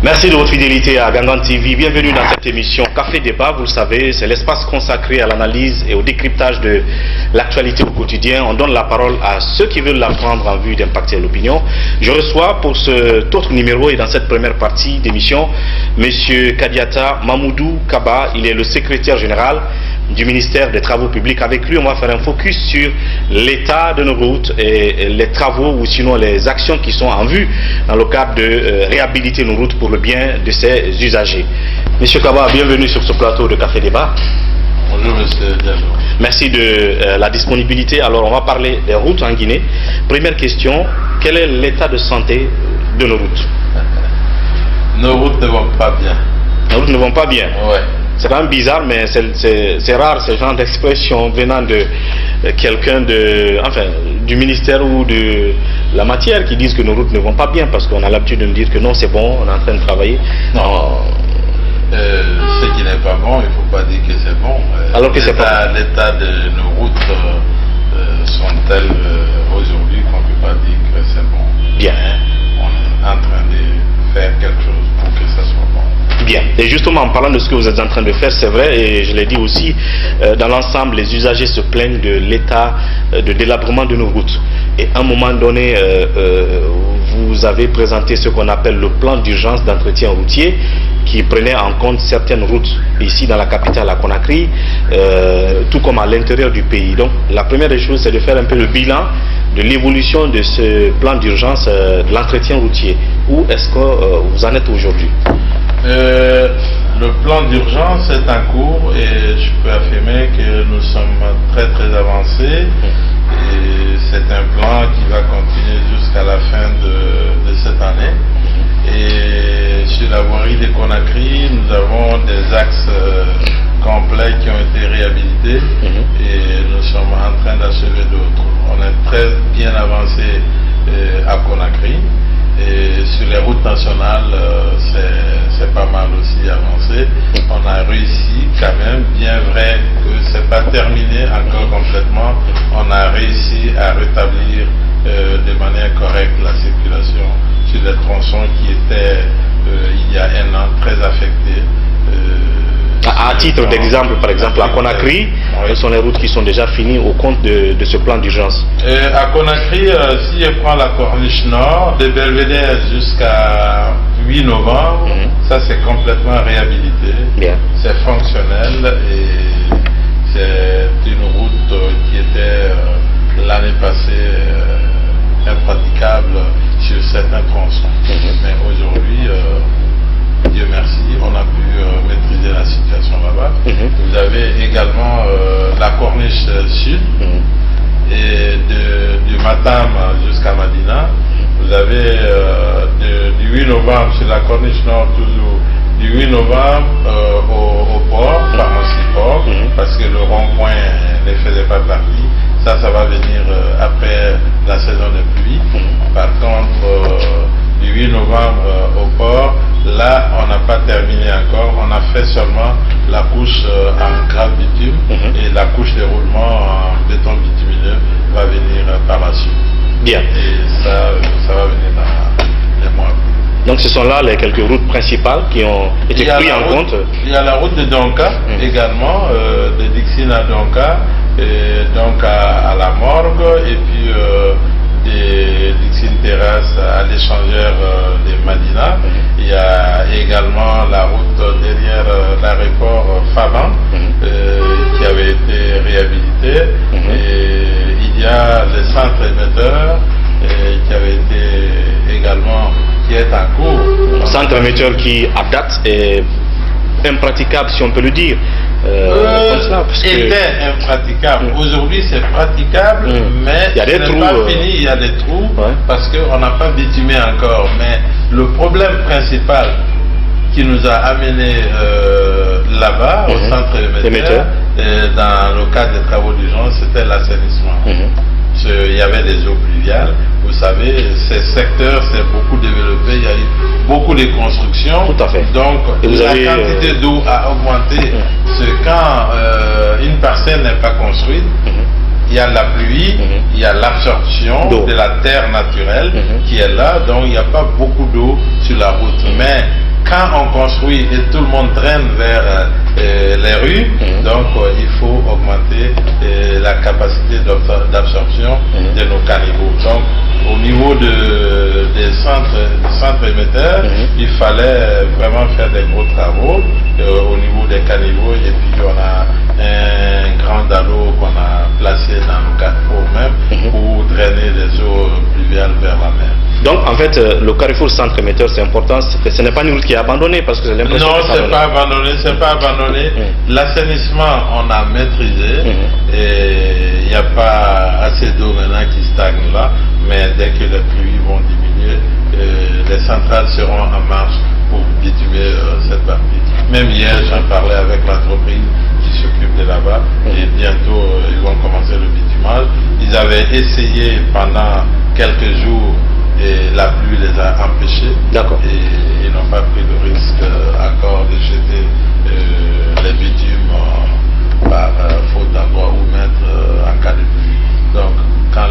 Merci de votre fidélité à Gangan TV. Bienvenue dans cette émission Café Débat. Vous le savez, c'est l'espace consacré à l'analyse et au décryptage de l'actualité au quotidien. On donne la parole à ceux qui veulent la prendre en vue d'impacter l'opinion. Je reçois pour cet autre numéro et dans cette première partie d'émission, Monsieur Kadiata Mamoudou Kaba. Il est le secrétaire général du ministère des Travaux publics. Avec lui, on va faire un focus sur l'état de nos routes et les travaux ou sinon les actions qui sont en vue dans le cadre de réhabiliter nos routes pour le bien de ses usagers. Monsieur Kaba, bienvenue sur ce plateau de Café Débat. Bonjour Monsieur Diallo. Merci de la disponibilité. Alors on va parler des routes en Guinée. Première question, quel est l'état de santé de nos routes? Nos routes ne vont pas bien. Nos routes ne vont pas bien. Ouais. C'est quand même bizarre, mais c'est rare ce genre d'expression venant de quelqu'un du ministère ou de la matière qui disent que nos routes ne vont pas bien, parce qu'on a l'habitude de me dire que non, c'est bon, on est en train de travailler. Non. Ce qui n'est pas bon, il ne faut pas dire que c'est bon. Alors que c'est pas bon. L'état de nos routes sont tels aujourd'hui qu'on ne peut pas dire que c'est bon. Bien. On est en train de faire quelque chose pour que ça soit bon. Bien. Et justement, en parlant de ce que vous êtes en train de faire, c'est vrai, et je l'ai dit aussi, dans l'ensemble, les usagers se plaignent de l'état de délabrement de nos routes. Et à un moment donné, vous avez présenté ce qu'on appelle le plan d'urgence d'entretien routier, qui prenait en compte certaines routes ici dans la capitale, à Conakry, tout comme à l'intérieur du pays. Donc, la première des choses, c'est de faire un peu le bilan de l'évolution de ce plan d'urgence de l'entretien routier. Où est-ce que vous en êtes aujourd'hui? Le plan d'urgence est en cours et je peux affirmer que nous sommes très avancés. Et c'est un plan qui va continuer jusqu'à la fin de cette année. Et sur la voirie de Conakry, nous avons des axes complets qui ont été réhabilités et nous sommes en train d'achever d'autres. On est très bien avancé à Conakry. Et sur les routes nationales, c'est pas mal aussi avancé. On a réussi quand même, bien vrai que c'est pas terminé encore complètement, on a réussi à rétablir de manière correcte la circulation sur les tronçons qui étaient il y a un an très affectés. À titre d'exemple, par exemple, à Conakry, quelles sont les routes qui sont déjà finies au compte de ce plan d'urgence? À Conakry, si je prends la Corniche Nord, de Belvédère jusqu'à 8 novembre, ça c'est complètement réhabilité. C'est fonctionnel et c'est une route qui était l'année passée impraticable sur certains tronçons. Mais aujourd'hui, Dieu merci, on a pu maîtriser la situation là-bas. Vous avez également la Corniche Sud et du Matam jusqu'à Madina. Vous avez du 8 novembre sur la Corniche Nord toujours, du 8 novembre au port, pharmacie port, parce que le rond-point ne faisait pas partie. Ça va venir après la saison de pluie. Par contre, du 8 novembre au port, là on n'a pas terminé encore, on a fait seulement la couche en grave bitume et la couche de roulement en béton bitumineux va venir par la suite. Bien. Et ça va venir dans les mois. Donc ce sont là les quelques routes principales qui ont été prises en compte. Il y a la route de Donka également, de Dixine à Donka, et donc à la Morgue, et puis des Dixine Terrasse à l'échangeur de Madina. Il y a également la route derrière l'aéroport Faban qui avait été réhabilitée. Et il y a le centre émetteur qui avait été également, qui est en cours. Centre émetteur qui à date est impraticable, si on peut le dire. Comme ça, parce était impraticable. Aujourd'hui c'est praticable, mais il y a des trous, pas fini, il y a des trous parce qu'on n'a pas bitumé encore. Mais le problème principal qui nous a amené là-bas, au centre émetteur, dans le cadre des travaux d'urgence, c'était l'assainissement. Il y avait des eaux pluviales. Vous savez, ces secteurs c'est beaucoup développé, il y a eu beaucoup de constructions. Tout à fait. Donc la quantité d'eau a augmenté. C'est quand une parcelle n'est pas construite, il y a la pluie, il y a l'absorption de la terre naturelle qui est là, donc il n'y a pas beaucoup d'eau sur la route. Mais quand on construit et tout le monde traîne vers les rues, donc il faut augmenter la capacité d'absorption de nos caniveaux. Donc au niveau des centres émetteurs, il fallait vraiment faire des gros travaux au niveau des caniveaux, et puis on a un grand dallo qu'on a placé dans nos carrefours même pour drainer les eaux pluviales vers la mer. Donc en fait, le carrefour centre émetteur, c'est important, ce n'est pas une route qui est abandonnée, parce que c'est l'impression que non, c'est pas abandonné, c'est pas abandonné. L'assainissement, on a maîtrisé, et il n'y a pas assez d'eau maintenant qui stagne là, mais dès que les pluies vont diminuer, les centrales seront en marche pour bitumer cette partie. Même hier, j'en parlais avec l'entreprise qui s'occupe de là-bas, et bientôt ils vont commencer le bitumage. Ils avaient essayé pendant quelques jours, et la pluie les a empêchés. Et ils n'ont pas pris le risque encore de jeter les bitumes par faute d'endroit où mettre en cas de pluie. Donc quand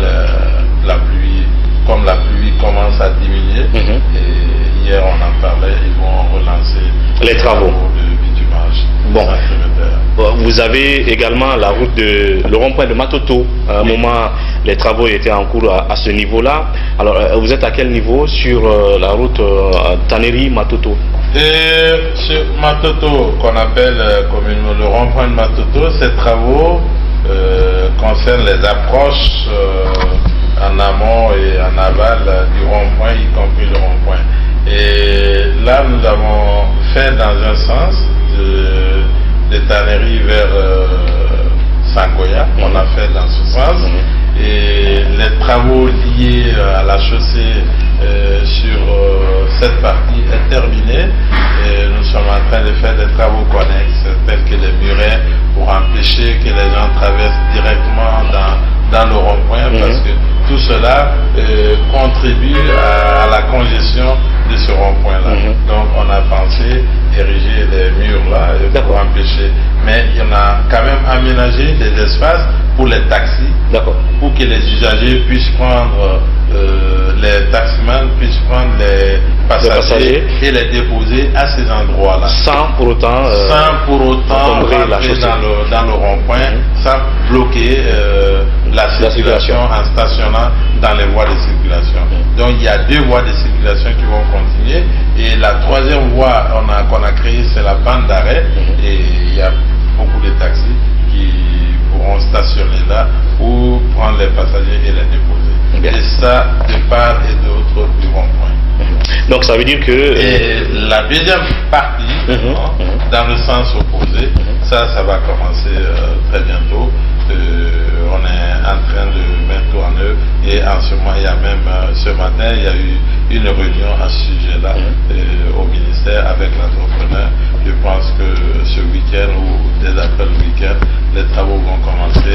la pluie commence à diminuer, et hier on en parlait, ils vont relancer les travaux de bitumage. Bon. Vous avez également la route le rond-point de Matoto. À un moment, les travaux étaient en cours à ce niveau-là. Alors, vous êtes à quel niveau sur la route Tannery-Matoto? Sur Matoto, qu'on appelle communément le rond-point de Matoto, ces travaux concernent les approches en amont et en aval du rond-point, y compris le rond-point. Et là, nous avons fait dans un sens de Tannery vers Sangoya, on a fait dans ce sens, et les travaux liés à la chaussée sur cette partie est terminée, et nous sommes en train de faire des travaux connexes tels que les murets pour empêcher que les gens traversent directement dans le rond-point, parce que tout cela contribue à la congestion de ce rond-point-là. Donc on a pensé ériger les murs là pour empêcher. Mais il y en a quand même aménagé des espaces pour les taxis, pour que les usagers puissent prendre, les taximans puissent prendre les passagers et les déposer à ces endroits-là. Sans pour autant rentrer dans le rond-point, sans bloquer la circulation en stationnant dans les voies de circulation. Donc il y a 2 voies de circulation qui vont continuer, et la 3e voie qu'on a créée, c'est la bande d'arrêt, et il y a beaucoup de taxis qui pourront stationner là ou prendre les passagers et les déposer. Et ça de part et d'autre du rond-point. Donc ça veut dire que... Et la deuxième partie, dans le sens opposé, ça va commencer très bientôt. On est en train de mettre tout en œuvre, et en ce moment, il y a même ce matin, il y a eu une réunion à ce sujet-là au ministère avec l'entrepreneur. Je pense que ce week-end ou dès après le week-end, les travaux vont commencer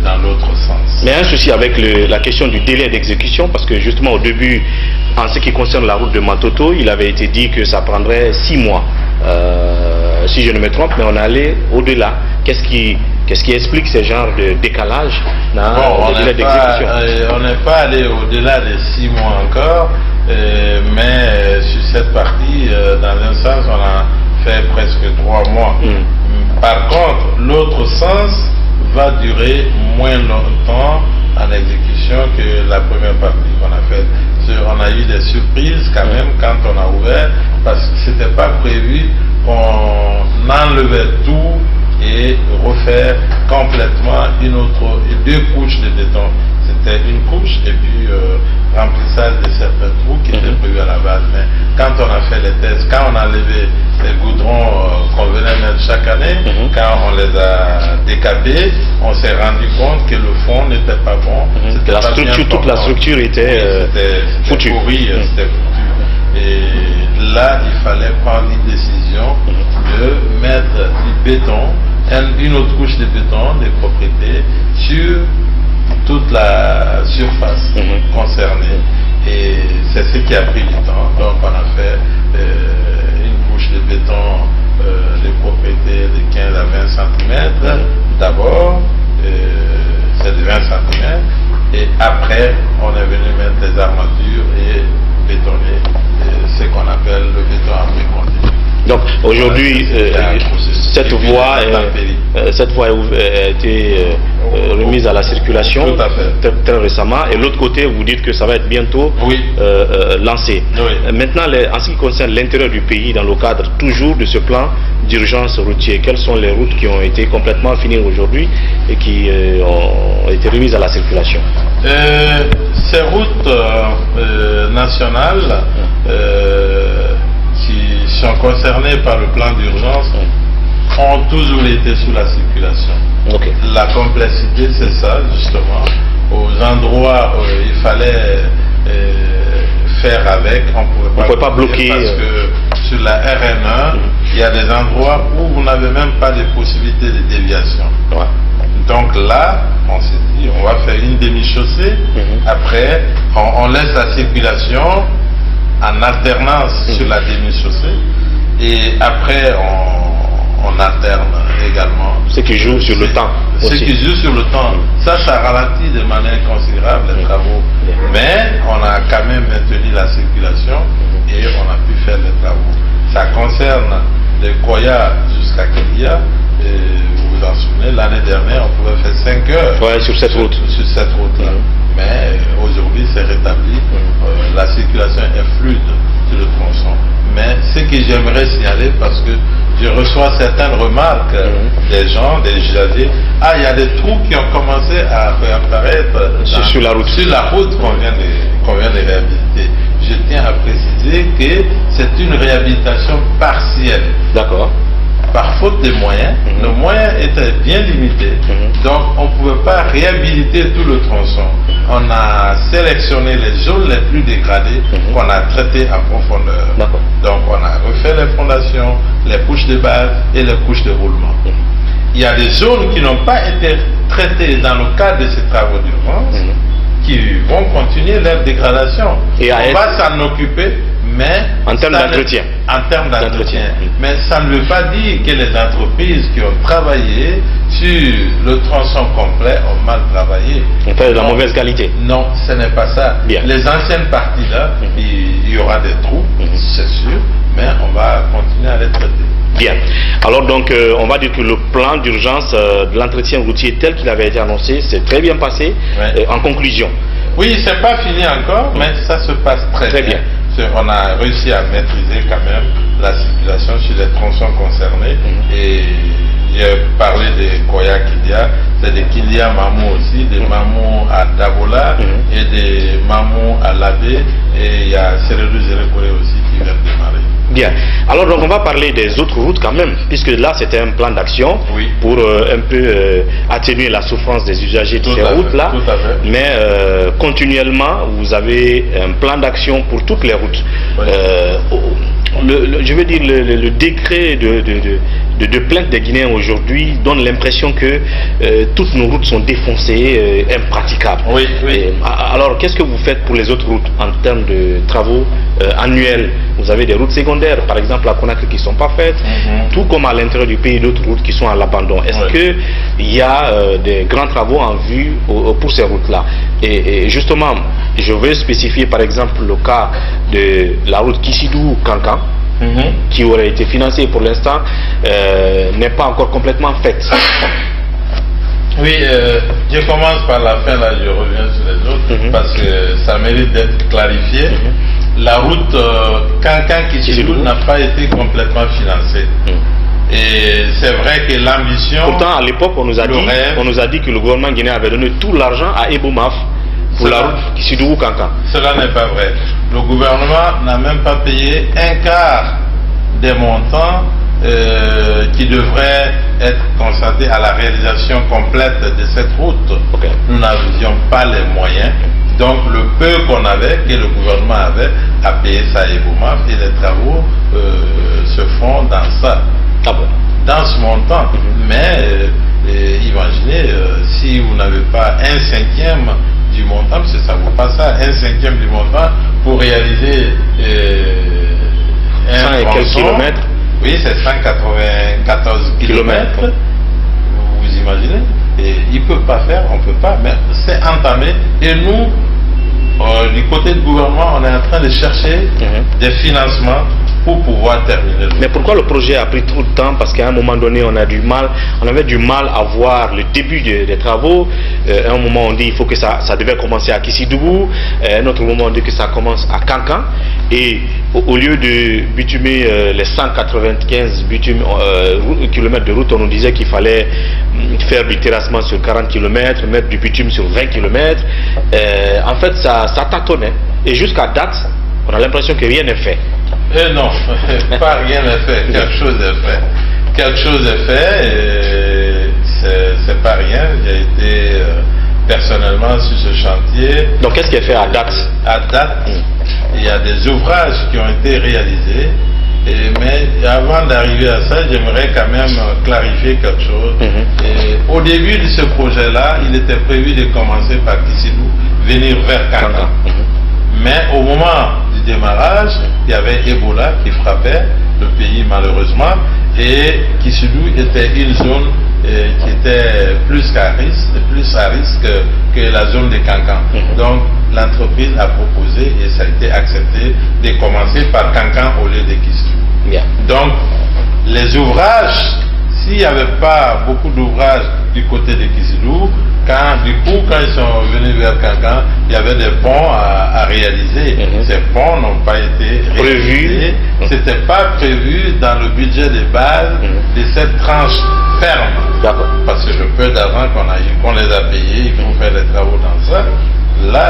dans l'autre sens. Mais un souci avec la question du délai d'exécution, parce que justement au début, en ce qui concerne la route de Matoto, il avait été dit que ça prendrait 6 mois. Si je ne me trompe, mais on est allé au-delà. Qu'est-ce qui explique ce genre de décalage dans le délai d'exécution? On n'est pas allé au-delà des 6 mois encore, mais sur cette partie, dans un sens, on a fait presque 3 mois. Par contre, l'autre sens va durer moins longtemps en exécution que la première partie qu'on a faite. On a eu des surprises quand même quand on a ouvert, parce que c'était pas prévu qu'on enlevait tout et refaire complètement 2 couches de béton. C'était une couche et puis remplissage de certains trous qui étaient prévus à la base. Mais quand on a fait les tests, quand on a levé les goudrons qu'on venait mettre chaque année, quand on les a décapés, on s'est rendu compte que le fond n'était pas bon. Toute la structure était foutue. C'était foutu. Et là, il fallait prendre une décision de mettre du béton, une autre couche de béton, des propriétés, sur toute la surface concernée. Et c'est ce qui a pris du temps. Donc on a fait une couche de béton, des propriétés de 15 à 20 cm d'abord, c'est de 20 cm, et après on est venu mettre des armatures et bétonner ce qu'on appelle le béton en béton. Aujourd'hui, cette voie a été remise à la circulation très récemment, et l'autre côté, vous dites que ça va être bientôt lancé. Maintenant, en ce qui concerne l'intérieur du pays, dans le cadre toujours de ce plan d'urgence routier, quelles sont les routes qui ont été complètement finies aujourd'hui et qui ont été remises à la circulation? Ces routes nationales qui sont concernées par le plan d'urgence ont toujours été sous la circulation. La complexité, c'est ça, justement. Aux endroits où il fallait faire avec, on ne pouvait pas bloquer. Parce que sur la RN1, il y a des endroits où vous n'avez même pas de possibilité de déviation. Donc là, on s'est dit, on va faire une demi-chaussée. Après, on laisse la circulation en alternance sur la demi-chaussée. Et après, on alterne également. Ce qui joue sur le temps. Ce qui joue sur le temps. Ça ralentit de manière considérable les travaux. Mais on a quand même maintenu la circulation et on a pu faire les travaux. Ça concerne de Koya jusqu'à Kélia. Vous vous en souvenez, l'année dernière, on pouvait faire 5 heures sur cette route. Sur cette route-là. Mais aujourd'hui, c'est rétabli. La circulation est fluide sur le tronçon. Mais ce que j'aimerais signaler, parce que je reçois certaines remarques des gens, des usagers, il y a des trous qui ont commencé à réapparaître sur la route. Sur la route qu'on vient de réhabiliter. Je tiens à préciser que c'est une réhabilitation partielle. D'accord. Par faute de moyens, nos moyens étaient bien limités, donc on ne pouvait pas réhabiliter tout le tronçon. On a sélectionné les zones les plus dégradées qu'on a traitées en profondeur. Donc on a refait les fondations, les couches de base et les couches de roulement. Il y a des zones qui n'ont pas été traitées dans le cadre de ces travaux d'urgence qui vont continuer leur dégradation. On va s'en occuper. Mais en termes d'entretien. Mais ça ne veut pas dire que les entreprises qui ont travaillé sur le tronçon complet ont mal travaillé. On fait de la mauvaise qualité. Non, ce n'est pas ça. Les anciennes parties là, il y aura des trous, c'est sûr, mais on va continuer à les traiter. Bien. Alors donc, on va dire que le plan d'urgence de l'entretien routier tel qu'il avait été annoncé, c'est très bien passé. En conclusion. Oui, c'est pas fini encore, mais ça se passe très bien. On a réussi à maîtriser quand même la circulation sur les tronçons concernés. Et j'ai parlé de Koya Kilia, c'est de Kilia Mamou aussi, de Mamou à Dabola et de Mamou à Labé, et il y a Seredu Zerekore aussi qui vient de démarrer. Bien. Alors donc on va parler des autres routes quand même, puisque là c'était un plan d'action pour un peu atténuer la souffrance des usagers de ces routes-là. Mais continuellement, vous avez un plan d'action pour toutes les routes. Je veux dire, le décret de plainte des Guinéens aujourd'hui donne l'impression que toutes nos routes sont défoncées, impraticables. Alors, qu'est-ce que vous faites pour les autres routes en termes de travaux annuels? Vous avez des routes secondaires, par exemple à Conakry, qui ne sont pas faites, tout comme à l'intérieur du pays, d'autres routes qui sont à l'abandon. Est-ce qu'il y a des grands travaux en vue pour ces routes-là? Et justement, je veux spécifier par exemple le cas de la route Kissidou-Kankan, qui aurait été financée pour l'instant, n'est pas encore complètement faite. Oui, je commence par la fin, là je reviens sur les autres, parce que ça mérite d'être clarifié. La route Kankan-Kissidou n'a pas été complètement financée. Et c'est vrai que l'ambition... Pourtant, à l'époque, on nous a dit que le gouvernement guinéen avait donné tout l'argent à Ebomaf pour la route Kissidou-Kankan. Cela n'est pas vrai. Le gouvernement n'a même pas payé un quart des montants qui devraient être constatés à la réalisation complète de cette route. Nous n'avions pas les moyens. Donc le peu qu'on avait, que le gouvernement avait, a payé ça à Ebomaf, et les travaux se font dans ça. Dans ce montant. Mais imaginez, si vous n'avez pas 1/5 du montant, parce que ça ne vaut pas ça, 1/5 du montant pour réaliser un 100 et quelques kilomètres. Oui, c'est 194 kilomètres. Vous imaginez? Et il ne peut pas faire, on ne peut pas, mais c'est entamé. Et nous, du côté du gouvernement, on est en train de chercher des financements pour pouvoir terminer. Mais pourquoi le projet a pris trop de temps? Parce qu'à un moment donné, on avait du mal à voir le début des travaux. À un moment, on dit il faut que ça devait commencer à Kissidougou. À un autre moment, on dit que ça commence à Kankan. Et au lieu de bitumer les 195 km de route, on nous disait qu'il fallait faire du terrassement sur 40 km, mettre du bitume sur 20 km. En fait, ça tâtonnait. Et jusqu'à date, on a l'impression que rien n'est fait. Non, pas rien n'est fait. Quelque chose est fait. Quelque chose est fait et c'est pas rien. J'ai été personnellement sur ce chantier. Donc qu'est-ce qui est fait à date? À date, il y a des ouvrages qui ont été réalisés. Mais avant d'arriver à ça, j'aimerais quand même clarifier quelque chose. Et au début de ce projet-là, il était prévu de commencer par Kissidou, venir vers Kankan. Mais au moment du démarrage, il y avait Ebola qui frappait le pays malheureusement. Et Kissidou était une zone qui était plus à risque que la zone de Kankan. Donc l'entreprise a proposé et ça a été accepté de commencer par Kankan au lieu de Kissidou. Donc les ouvrages, s'il n'y avait pas beaucoup d'ouvrages du côté de Kissidou, quand ils sont venus vers Kankan, il y avait des ponts à réaliser. Ces ponts n'ont pas été réalisés. C'était pas prévu dans le budget de base de cette tranche ferme. Parce que le peu d'argent qu'on les a payés, il faut faire les travaux dans ça. Là,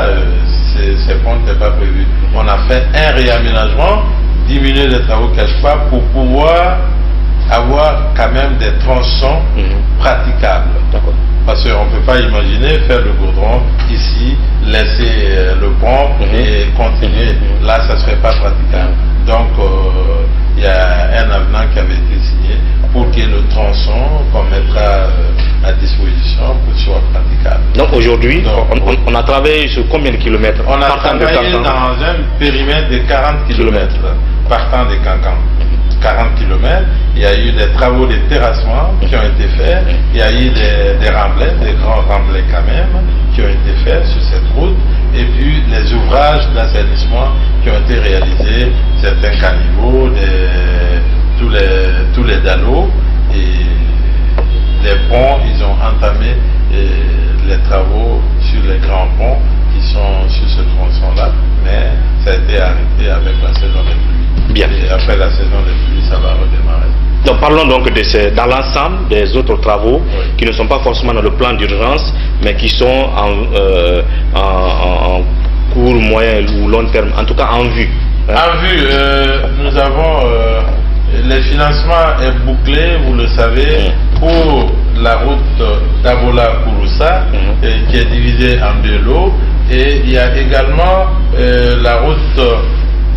ces ponts n'étaient pas prévus. On a fait un réaménagement, diminuer les travaux quelque part pour pouvoir avoir quand même des tronçons praticables. Parce qu'on ne peut pas imaginer faire le goudron ici, laisser le pont et continuer. Là, ça ne serait pas praticable. Donc, il y a un avenant qui avait été signé pour que le tronçon qu'on mettra à disposition soit praticable. Donc aujourd'hui, on a travaillé sur combien de kilomètres? On a travaillé dans un périmètre de 40 km partant de Kankan. 40 km, il y a eu des travaux de terrassement qui ont été faits, il y a eu des remblais, des grands remblais quand même, qui ont été faits sur cette route, et puis les ouvrages d'assainissement qui ont été réalisés, certains caniveaux, tous les dallots, et les ponts, ils ont entamé les travaux sur les grands ponts qui sont sur ce tronçon-là, mais ça a été arrêté avec la saison des pluies. Bien. Et après la saison des pluies, ça va redémarrer. Donc parlons donc dans l'ensemble des autres travaux qui ne sont pas forcément dans le plan d'urgence, mais qui sont en court, moyen ou long terme, en tout cas en vue. En vue, nous avons le financement est bouclé, vous le savez, pour la route d'Abola-Kouroussa, qui est divisée en deux lots, et il y a également la route,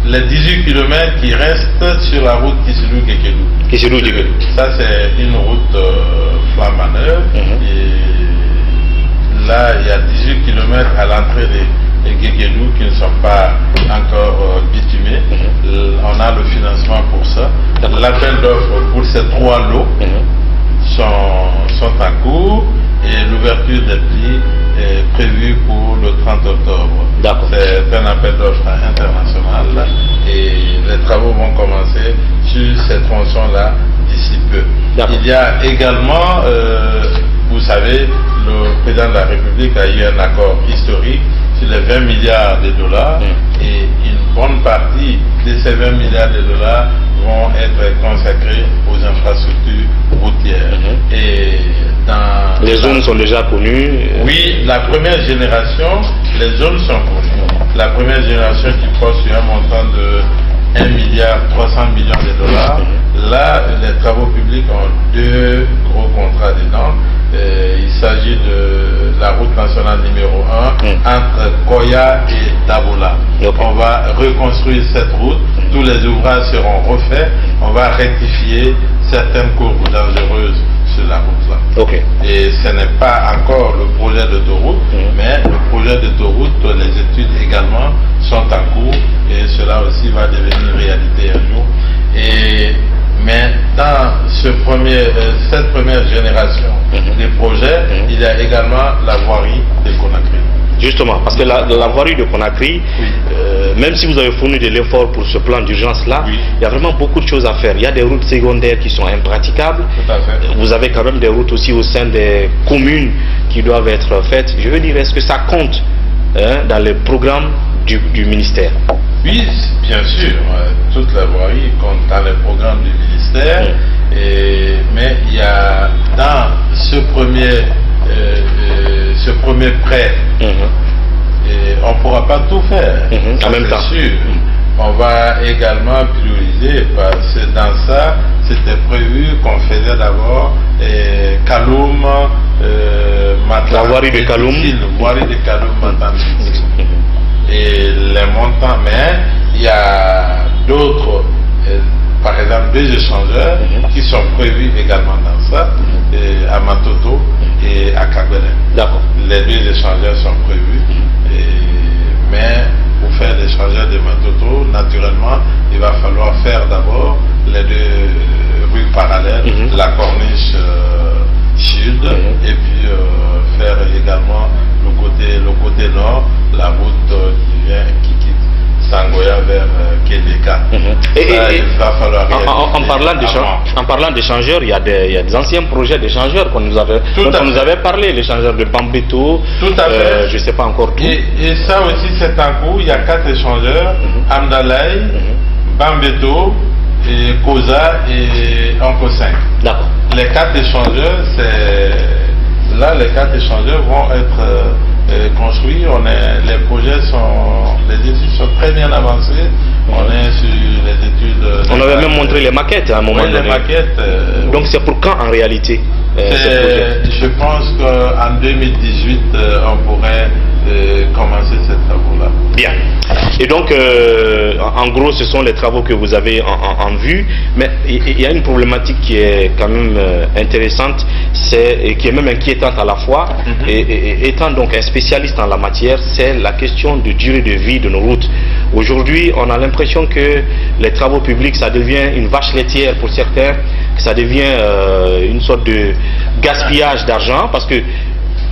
les 18 km qui restent sur la route Kissidou-Djigedou. Ça, c'est une route flambant neuve. Et là, il y a 18 km à l'entrée de Guéguédou qui ne sont pas encore bitumés. On a le financement pour ça. L'appel d'offres pour ces 3 lots sont en cours et l'ouverture des prix est prévue pour le 30 octobre. C'est un appel d'offres international et les travaux vont commencer sur ces tronçons-là d'ici peu. Il y a également, vous savez, le président de la République a eu un accord historique sur les 20 milliards de dollars et une bonne partie de ces 20 milliards de dollars vont être consacrés aux infrastructures routières. Et les zones sont déjà connues. Oui, la première génération, les zones sont connues. La première génération qui porte sur un montant de 1,3 milliard de dollars. Là, les travaux publics ont 2 gros contrats dedans. Il s'agit de la route nationale numéro 1 entre Koya et Dabola. On va reconstruire cette route, tous les ouvrages seront refaits, on va rectifier certaines courbes dangereuses sur la route là. Et ce n'est pas encore le projet d'autoroute, mais le projet d'autoroute, les études également sont en cours et cela aussi va devenir réalité un jour. Mais dans cette première génération des projets, il y a également la voirie de Conakry. Justement, parce que la voirie de Conakry, même si vous avez fourni de l'effort pour ce plan d'urgence-là, il y a vraiment beaucoup de choses à faire. Il y a des routes secondaires qui sont impraticables. Tout à fait. Vous avez quand même des routes aussi au sein des communes qui doivent être faites. Je veux dire, est-ce que ça compte dans les programmes du ministère? Oui, bien sûr. Toute la voirie compte dans les programmes du ministère. Mais il y a dans ce premier prêt, on ne pourra pas tout faire. En même temps. Sûr. On va également prioriser parce que dans ça, c'était prévu qu'on faisait d'abord Kaloum, la voirie de Kaloum. Et les montants, mais il y a d'autres, par exemple des échangeurs qui sont prévus également dans ça, à Matoto et à Kagwele. D'accord. Les deux échangeurs sont prévus, mais pour faire l'échangeur de Matoto, naturellement, il va falloir faire d'abord les deux rues parallèles, la corniche sud, et puis faire également le côté nord, la route qui quitte Sangoya vers Kédeka. Il va falloir en parlant d'échangeurs, il y a des anciens projets d'échangeurs dont on nous avait parlé, l'échangeur de Bambeto, je ne sais pas encore tout. Et ça aussi c'est en cours, il y a 4 échangeurs, Amdalaï, Bambeto, et Koza et Anko 5. D'accord. Les 4 échangeurs, les 4 échangeurs vont être construits. Les projets les études sont très bien avancées. On est sur les études. On avait même montré les maquettes à un moment donné. Les maquettes. Donc c'est pour quand en réalité je pense qu'en 2018, on pourrait commencer ces travaux-là. Bien. Et donc, en gros, ce sont les travaux que vous avez en vue. Mais il y a une problématique qui est quand même intéressante, et qui est même inquiétante à la fois. Et étant donc un spécialiste en la matière, c'est la question de durée de vie de nos routes. Aujourd'hui, on a l'impression que les travaux publics, ça devient une vache laitière pour certains, que ça devient une sorte de gaspillage d'argent, parce que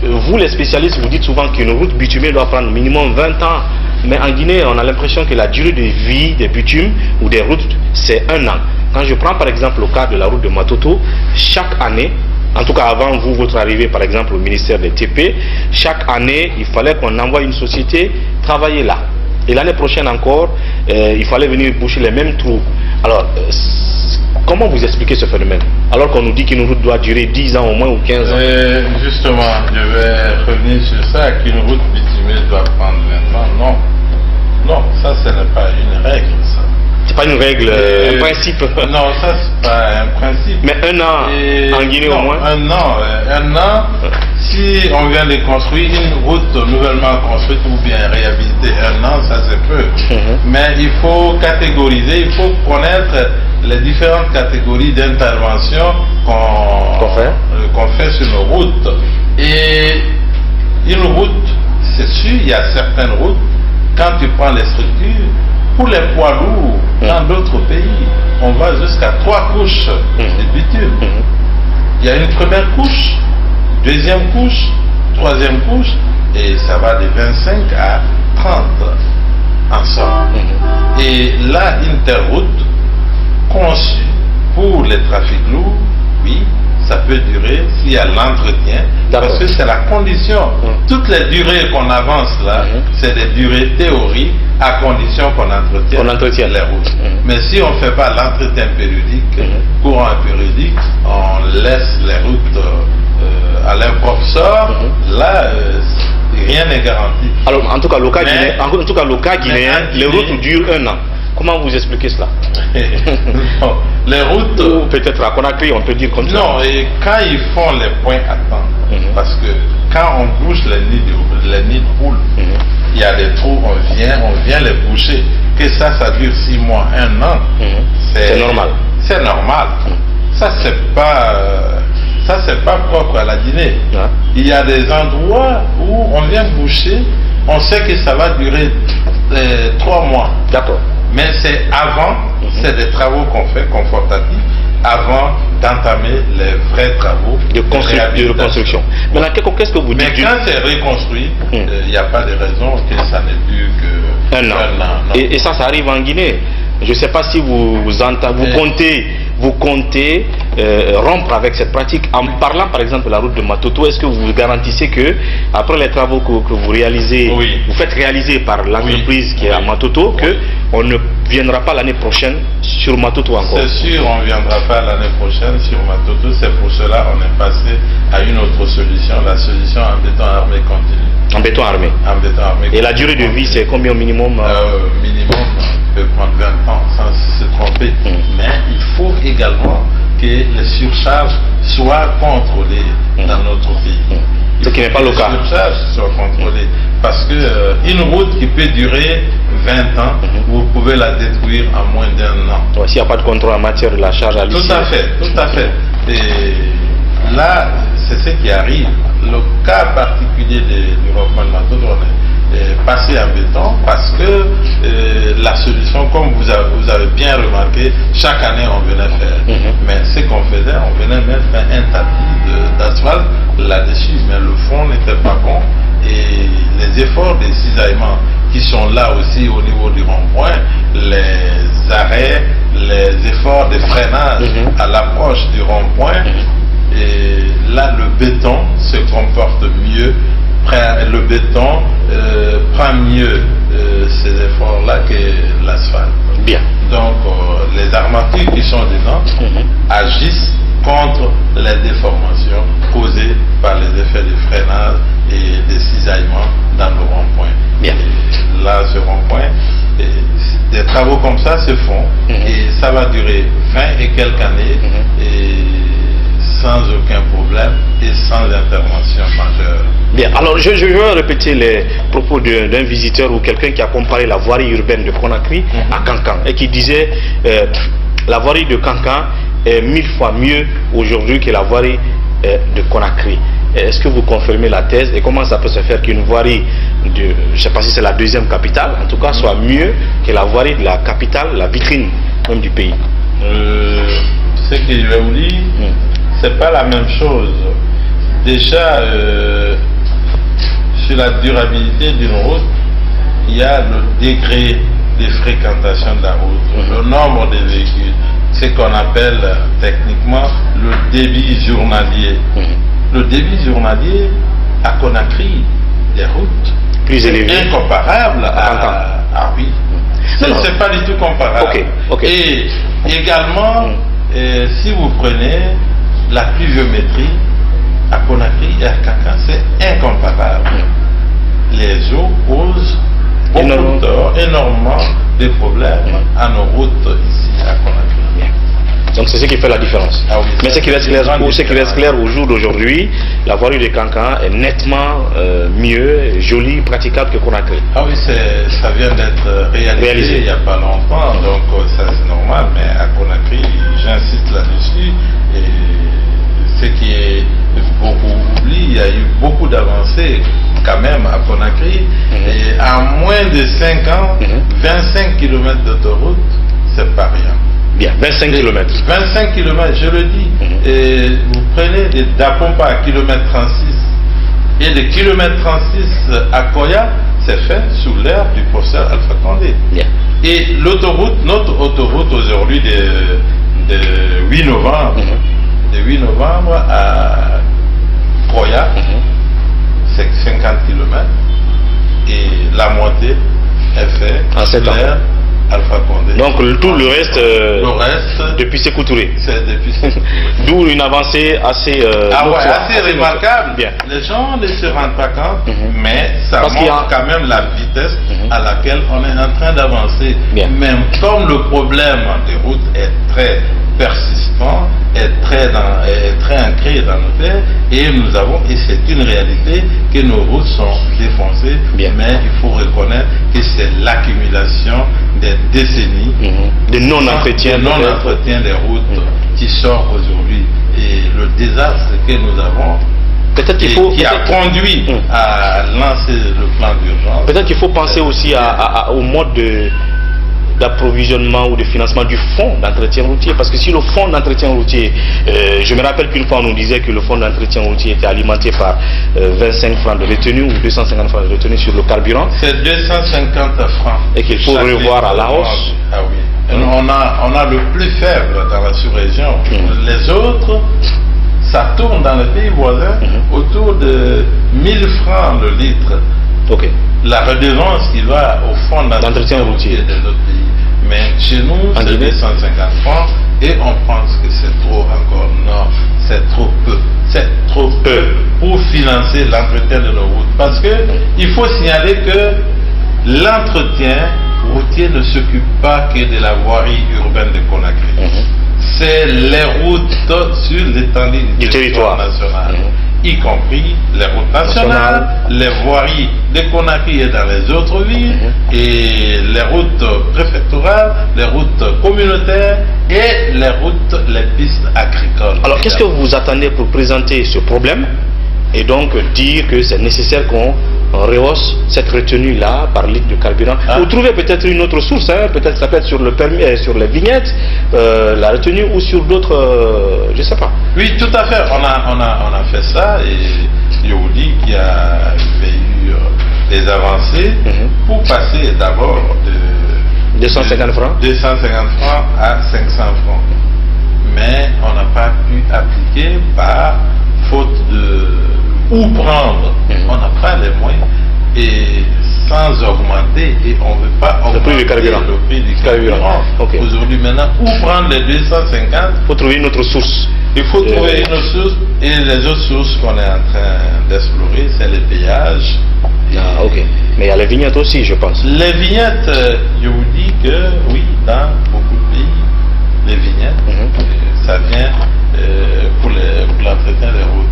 vous, les spécialistes, vous dites souvent qu'une route bitumée doit prendre minimum 20 ans. Mais en Guinée, on a l'impression que la durée de vie des bitumes ou des routes, c'est 1 an. Quand je prends par exemple le cas de la route de Matoto, chaque année, en tout cas avant votre arrivée par exemple au ministère des TP, chaque année, il fallait qu'on envoie une société travailler là. Et l'année prochaine encore, il fallait venir boucher les mêmes trous. Alors, comment vous expliquez ce phénomène? Alors qu'on nous dit qu'une route doit durer 10 ans au moins ou 15 ans. Justement, je vais revenir sur ça, qu'une route bitumée doit prendre 20 ans. Non. Non, ça ce n'est pas une règle, ça. C'est pas une règle, un principe. Non, ça c'est pas un principe. Mais 1 an en Guinée au moins? 1 an, si on vient de construire une route nouvellement construite ou bien réhabiliter 1 an, ça c'est peu. Mais il faut catégoriser, il faut connaître les différentes catégories d'intervention qu'on fait sur nos routes. Et une route, c'est sûr, il y a certaines routes, quand tu prends les structures, pour les poids lourds, dans d'autres pays, on va jusqu'à 3 couches de bitume. Il y a une première couche, deuxième couche, troisième couche, et ça va de 25 à 30 ensemble. Et là, une telle route, conçue pour les trafics lourds, oui, ça peut durer s'il y a l'entretien, parce que c'est la condition. Toutes les durées qu'on avance là, c'est des durées théoriques à condition qu'on entretienne les routes. Mais si on ne fait pas l'entretien périodique, courant périodique, on laisse les routes à leur propre sort, là, rien n'est garanti. Alors, en tout cas, le cas guinéen, les routes durent 1 an. Comment vous expliquez cela? Non, les routes... Peut-être à Conakry, on peut dire comme ça. Non, et quand ils font les points à temps, parce que quand on bouche les nids de poules, il y a des trous, on vient les boucher. Que ça dure 6 mois, 1 an, c'est normal. C'est normal. Ça, c'est pas propre à la Guinée. Il y a des endroits où on vient boucher, on sait que ça va durer 3 mois. D'accord. Mais c'est avant, c'est des travaux qu'on fait confortatifs. avant d'entamer les vrais travaux de reconstruction. Maintenant, qu'est-ce que vous dites? Mais quand c'est reconstruit, il n'y a pas de raison que ça n'ait plus qu'un an. Et ça arrive en Guinée. Je ne sais pas si vous comptez rompre avec cette pratique en parlant par exemple de la route de Matoto. Est-ce que vous garantissez que après les travaux que vous réalisez, vous faites réaliser par l'entreprise qui est à Matoto, que on ne viendra pas l'année prochaine sur Matoto encore? C'est sûr, on ne viendra pas l'année prochaine sur Matoto. C'est pour cela qu'on est passé à une autre solution, la solution en béton armé continu. En béton armé. En béton armé. Et la durée de vie, c'est combien au minimum? Minimum peut prendre 20 ans sans se tromper. Mais il faut également que les surcharges soient contrôlées dans notre pays. Ce qui n'est pas le cas. Les surcharges soient contrôlées. Parce que une route qui peut durer 20 ans, vous pouvez la détruire en moins d'1 an. S'il n'y a pas de contrôle en matière de la charge à l'issue. Tout à fait, tout à fait. Et là, c'est ce qui arrive. Le cas particulier du rond-point de Matoto, on est passé en béton parce que la solution, comme vous avez bien remarqué, chaque année on venait faire. Mais ce qu'on faisait, on venait même faire un tapis d'asphalte là-dessus, mais le fond n'était pas bon. Et les efforts des cisaillements qui sont là aussi au niveau du rond-point, les arrêts, les efforts de freinage à l'approche du rond-point, et là le béton se comporte mieux, le béton prend mieux ces efforts-là que l'asphalte. Bien. Donc les armatures qui sont dedans agissent contre les déformations causées par les effets de freinage et de cisaillement dans le rond-point. Bien. Et là, ce rond-point, des travaux comme ça se font et ça va durer 20 et quelques années et sans aucun problème et sans intervention majeure. Bien, alors je vais répéter les propos d'un visiteur ou quelqu'un qui a comparé la voirie urbaine de Conakry à Kankan et qui disait la voirie de Kankan est 1000 fois mieux aujourd'hui que la voirie de Conakry. Est-ce que vous confirmez la thèse et comment ça peut se faire qu'une voirie je ne sais pas si c'est la deuxième capitale, en tout cas soit mieux que la voirie de la capitale, la vitrine même du pays? Ce que je vais vous dire, c'est pas la même chose. Déjà, sur la durabilité d'une route, il y a le degré de fréquentation de la route, le nombre de véhicules, ce qu'on appelle techniquement le débit journalier. Le débit journalier à Conakry, des routes plus élevées, incomparable à oui. C'est pas du tout comparable. Et également, si vous prenez la pluviométrie à Conakry et à Kankan, c'est incomparable. Les eaux posent énormément de problèmes à nos routes ici à Conakry. Donc c'est ce qui fait la différence. Mais ce qui reste clair au jour d'aujourd'hui, la voirie de Kankan est nettement mieux, jolie, praticable que Conakry. Ah oui, ça vient d'être réalisé il n'y a pas longtemps, donc ça c'est normal, mais à Conakry, j'insiste là-dessus, et ce qui est beaucoup oublié, il y a eu beaucoup d'avancées quand même à Conakry, et en moins de 5 ans, 25 km d'autoroute, c'est pas rien. Bien, 25 km. 25 km, je le dis. Et vous prenez d'Apompa à kilomètre 36 et de kilomètre 36 à Koya, c'est fait sous l'ère du professeur Alpha Condé. Bien. Et l'autoroute, notre autoroute aujourd'hui de 8 novembre, de 8 novembre à Koya, c'est 50 km. Et la moitié est faite sous l'ère Alpha Condé. Donc tout le reste, depuis Sékou Touré. C'est depuis Sékou Touré. D'où une avancée assez assez remarquable. Bien. Les gens ne se rendent pas compte, mais ça montre quand même la vitesse à laquelle on est en train d'avancer. Même comme le problème des routes est très persistant, est très ancré dans nos terres, et c'est une réalité que nos routes sont défoncées, mais il faut reconnaître que c'est l'accumulation des décennies de non-entretien des routes qui sort aujourd'hui, et le désastre que nous avons qui a conduit à lancer le plan d'urgence. Peut-être qu'il faut penser aussi au mode d'approvisionnement ou de financement du fonds d'entretien routier? Parce que si le fonds d'entretien routier, je me rappelle qu'une fois on nous disait que le fonds d'entretien routier était alimenté par 25 francs de retenue ou 250 francs de retenue sur le carburant. C'est 250 francs. Et qu'il faut revoir à la hausse. Ah oui. On a le plus faible dans la sous-région. Les autres, ça tourne dans les pays voisins autour de 1000 francs le litre. La redevance qui va au fond d'entretien routier des autres pays. Mais chez nous, c'est 250 francs et on pense que c'est trop encore. Non, c'est trop peu. C'est trop peu pour financer l'entretien de nos routes. Parce que il faut signaler que l'entretien routier ne s'occupe pas que de la voirie urbaine de Conakry. C'est les routes sur l'étendue du territoire national, y compris les routes nationales, les voiries de Conakry et dans les autres villes, et les routes préfectorales, les routes communautaires et les pistes agricoles. Alors qu'est-ce que vous attendez pour présenter ce problème et donc dire que c'est nécessaire qu'on rehausse cette retenue-là par litre de carburant? Vous trouvez peut-être une autre source, peut-être ça peut être sur le permis, sur les vignettes, la retenue ou sur d'autres, je ne sais pas. Oui, tout à fait, on a fait ça et je vous dis qu'il y a eu des avancées pour passer d'abord de 250 francs 250 francs à 500 francs. Mais on n'a pas pu appliquer par faute de où prendre. On n'a pas les moyens et sans augmenter, et on ne veut pas augmenter le prix du carburant. Aujourd'hui, maintenant, où prendre les 250? Il faut trouver une autre source. Il faut trouver une autre source, et les autres sources qu'on est en train d'explorer, c'est les péages. Mais il y a les vignettes aussi, je pense. Les vignettes, je vous dis que oui, dans beaucoup de pays, les vignettes, ça vient pour l'entretien des routes.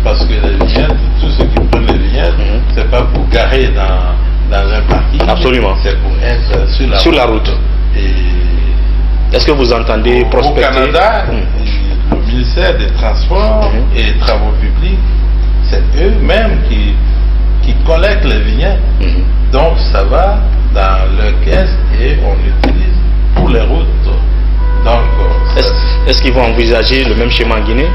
Parce que les vignettes, tous ceux qui prennent les vignettes, c'est pas pour garer dans un parking. Absolument. C'est pour être sur la route. Est-ce que vous entendez prospecter? Au Canada, le ministère des Transports et des Travaux publics, c'est eux-mêmes qui collectent les vignettes. Donc ça va dans leur caisse et on l'utilise pour les routes. Donc, est-ce qu'ils vont envisager le même schéma en Guinée?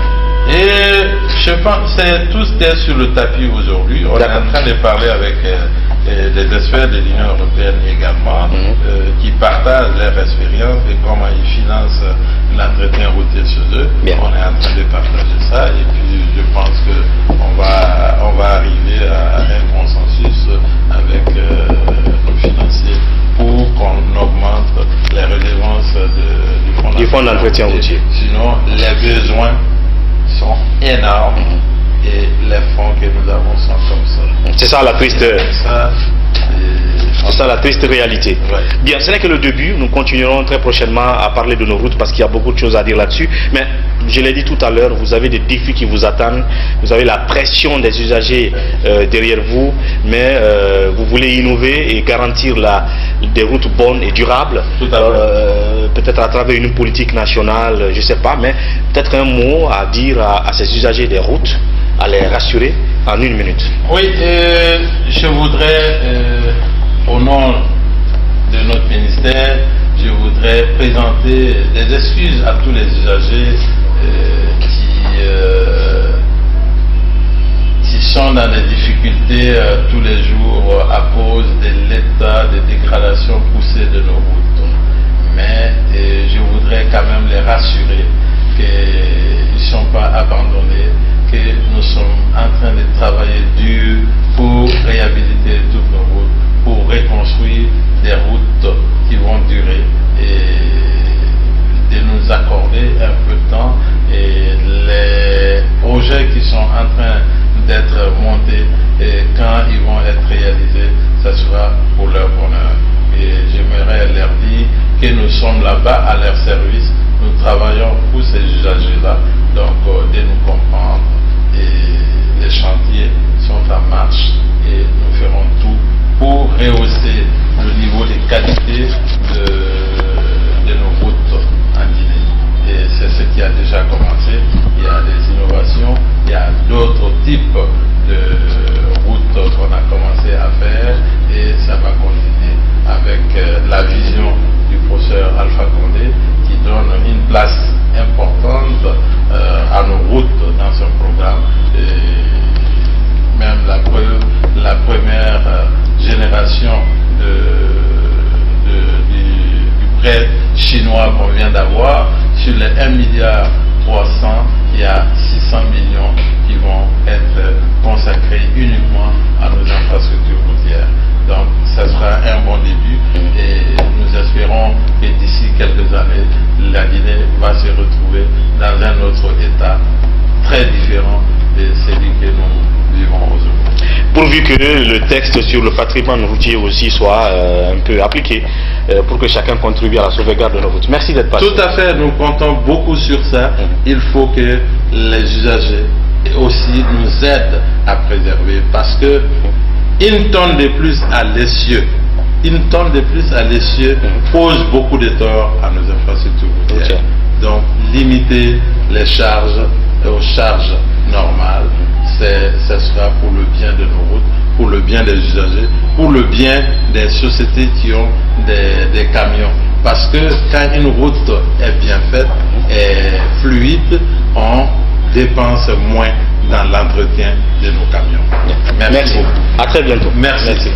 Et je pense que tout est sur le tapis aujourd'hui. On est en train de parler avec des experts de l'Union européenne également, qui partagent leur expérience et comment ils financent l'entretien routier chez eux. On est en train de partager ça et puis je pense qu'on va arriver à un consensus avec nos financiers pour qu'on augmente les redevances du fonds d'entretien routier. Sinon, les besoins sont énormes et les fonds que nous avons sont comme ça. C'est ça la triste. C'est ça la triste réalité. Bien, ce n'est que le début. Nous continuerons très prochainement à parler de nos routes parce qu'il y a beaucoup de choses à dire là-dessus. Mais je l'ai dit tout à l'heure, vous avez des défis qui vous attendent. Vous avez la pression des usagers derrière vous, mais vous voulez innover et garantir des routes bonnes et durables. Peut-être à travers une politique nationale, je ne sais pas, mais peut-être un mot à dire à ces usagers des routes, à les rassurer en 1 minute. Oui, je voudrais, au nom de notre ministère, je voudrais présenter des excuses à tous les usagers qui sont dans des difficultés tous les jours à cause de l'état de dégradation poussée de nos routes. Mais je voudrais quand même les rassurer qu'ils ne sont pas abandonnés, que nous sommes en train de travailler dur pour réhabiliter toutes nos routes, pour reconstruire des routes qui vont durer et de nous accorder un peu de temps. Et les projets qui sont en train d'être montés, et quand ils vont être réalisés, ça sera pour leur bonheur. Et j'aimerais leur dire que nous sommes là-bas à leur service, nous travaillons pour ces usagers-là, donc de nous comprendre. Et les chantiers sont en marche et nous ferons tout pour rehausser le niveau de qualité de nos routes en Guinée. Et c'est ce qui a déjà commencé. Il y a des innovations, il y a d'autres types de routes qu'on a commencé à faire et ça va continuer avec la vision du Chinois qu'on vient d'avoir, sur les 1,3 milliard, il y a 600 millions qui vont être consacrés uniquement à nos infrastructures routières. Donc, ça sera un bon début et nous espérons que d'ici quelques années, la Guinée va se retrouver dans un autre état très différent de celui que nous vivons aujourd'hui. Pourvu que le texte sur le patrimoine routier aussi soit un peu appliqué pour que chacun contribue à la sauvegarde de nos routes. Merci d'être passé. Tout à fait, nous comptons beaucoup sur ça. Il faut que les usagers aussi nous aident à préserver parce que une tonne de plus à l'essieu, pose beaucoup de torts à nos infrastructures routières. Donc limiter les charges aux charges normales, ce sera pour le bien de nos routes, pour le bien des usagers, pour le bien des sociétés qui ont des camions. Parce que quand une route est bien faite et fluide, on dépense moins dans l'entretien de nos camions. Merci beaucoup. À très bientôt. Merci.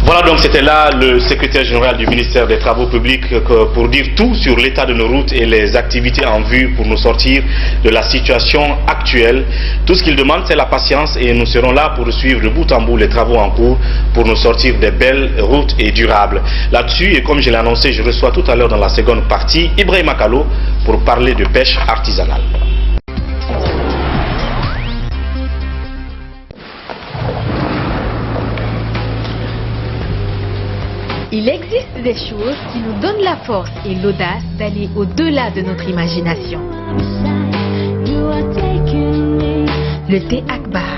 Voilà, donc c'était là le secrétaire général du ministère des Travaux publics pour dire tout sur l'état de nos routes et les activités en vue pour nous sortir de la situation actuelle. Tout ce qu'il demande, c'est la patience et nous serons là pour suivre de bout en bout les travaux en cours pour nous sortir des belles routes et durables. Là-dessus, et comme je l'ai annoncé, je reçois tout à l'heure dans la seconde partie Ibrahima Kallo pour parler de pêche artisanale. Il existe des choses qui nous donnent la force et l'audace d'aller au-delà de notre imagination. Le thé Akbar.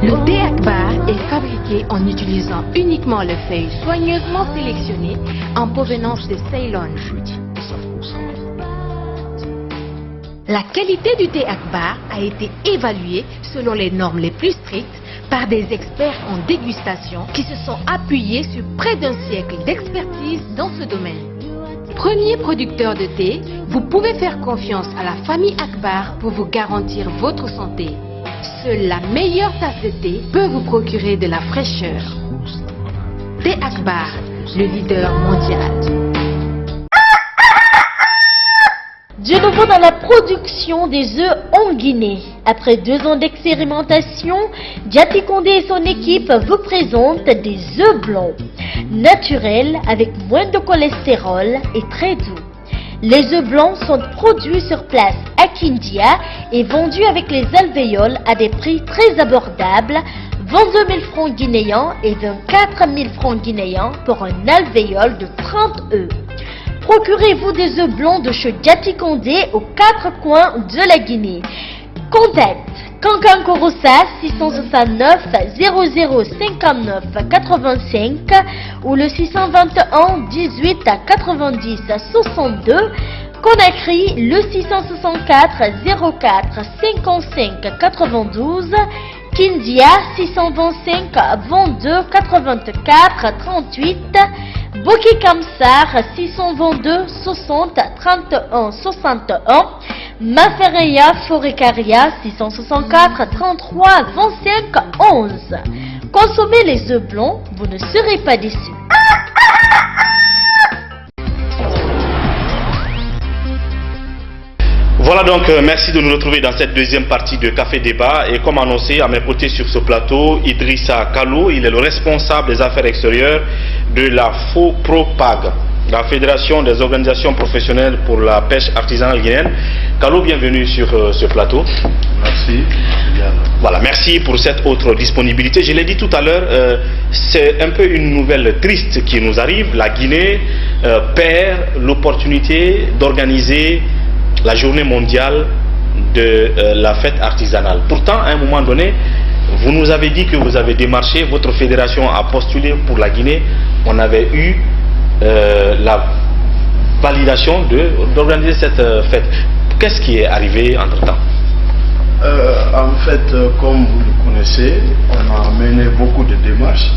Le thé Akbar est fabriqué en utilisant uniquement les feuilles soigneusement sélectionnées en provenance de Ceylon. La qualité du thé Akbar a été évaluée selon les normes les plus strictes par des experts en dégustation qui se sont appuyés sur près d'un siècle d'expertise dans ce domaine. Premier producteur de thé, vous pouvez faire confiance à la famille Akbar pour vous garantir votre santé. Seule la meilleure tasse de thé peut vous procurer de la fraîcheur. Thé Akbar, le leader mondial. De nouveau dans la production des œufs en Guinée. Après 2 ans d'expérimentation, Diaty Condé et son équipe vous présentent des œufs blancs, naturels avec moins de cholestérol et très doux. Les œufs blancs sont produits sur place à Kindia et vendus avec les alvéoles à des prix très abordables, 22 000 francs guinéens et 24 000 francs guinéens pour un alvéole de 30 œufs. Procurez-vous des œufs blancs de chez Diaty Condé aux 4 coins de la Guinée. Contact Kankan Korosa 669 00 59 85 ou le 621 18 90 62. Conakry le 664 04 55 92. Kindia 625 22 84 38. Boki Kamsar 622 60 31 61. Mafereya Forecaria 664 33 25 11. Consommez les œufs blancs, vous ne serez pas déçus. Voilà donc, merci de nous retrouver dans cette deuxième partie de Café Débat. Et comme annoncé, à mes côtés sur ce plateau, Idrissa Kallo, il est le responsable des affaires extérieures de la FOPROPAG, la Fédération des organisations professionnelles pour la pêche artisanale guinéenne. Kallo, bienvenue sur ce plateau. Merci. Voilà, merci pour cette autre disponibilité. Je l'ai dit tout à l'heure, c'est un peu une nouvelle triste qui nous arrive. La Guinée perd l'opportunité d'organiser la journée mondiale de la fête artisanale. Pourtant, à un moment donné, vous nous avez dit que vous avez démarché, votre fédération a postulé pour la Guinée. On avait eu la validation d'organiser cette fête. Qu'est-ce qui est arrivé entre-temps? En fait, comme vous le connaissez, on a mené beaucoup de démarches